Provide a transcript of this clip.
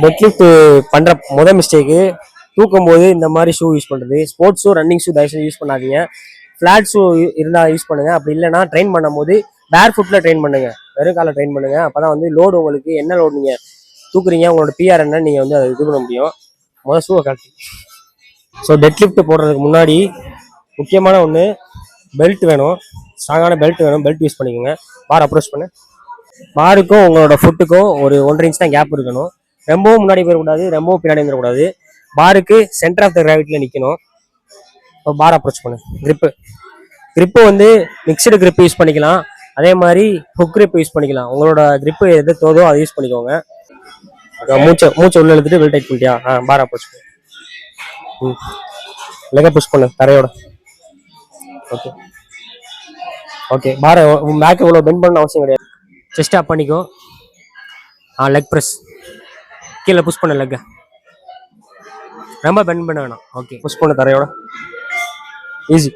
Dead lift பண்ற mistake தூக்கும் போது இந்த மாதிரி ஷூ யூஸ் பண்றது. ஸ்போர்ட்ஸ் ஷூ, ரன்னிங் ஷூ தயவுசெய்து யூஸ் பண்ணாதீங்க. ஃபிளாட் ஷூ இருந்தா யூஸ் பண்ணுங்க. அப்படி இல்லைன்னா ட்ரெயின் பண்ணும்போது பேர் ஃபுட்ல ட்ரெயின் பண்ணுங்க, வெறும் கால ட்ரெயின் பண்ணுங்க. அப்பதான் வந்து லோடு உங்களுக்கு என்ன லோடு நீங்க தூக்குறீங்க, உங்களோட பிஆர் என்ன நீங்க வந்து அதை இது பண்ண முடியும். முதல் ஷூவை காட்டி. ஸோ டெட் லிஃப்ட் போடுறதுக்கு முன்னாடி முக்கியமான ஒன்று பெல்ட் வேணும். ஸ்ட்ராங்கான பெல்ட் வேணும். பெல்ட் யூஸ் பண்ணிக்கோங்க. பார் அப்ரோச் பண்ணு. பாருக்கும் உங்களோட ஃபுட்டுக்கும் ஒரு 1.5 இன்ச் தான் கேப் இருக்கணும். ரொம்பவும் முன்னாடி போயிடக்கூடாது, ரொம்பவும் பின்னாடி வந்துடக்கூடாது. பாருக்கு சென்டர் ஆஃப் த கிராவிட்டியில் நிற்கணும். இப்போ பார் அப்ரோச் பண்ணு. கிரிப்பு வந்து மிக்சடு கிரிப் யூஸ் பண்ணிக்கலாம். அதே மாதிரி ஹுக் கிரிப் யூஸ் பண்ணிக்கலாம். உங்களோட கிரிப்பு எது தோதோ அதை யூஸ் பண்ணிக்கோங்க. மூச்சை உள்ள எழுதிட்டு வெல் டைட் பண்ணிட்டியா? பார் அப்ரோச் பண்ணு. லெக புஷ் பண்ணு தரையோட. Okay okay. பாரை பேக் இவ்வளோ பெண்ட் பண்ண அவசியம் கிடையாது. செஸ்ட் அப் பண்ணிக்கோ. Leg press. கீழே புஷ் பண்ண லெக்கை ரொம்ப பெண்ட் பண்ண வேணாம். ஓகே, புஷ் பண்ண தரையோட. ஈஸி.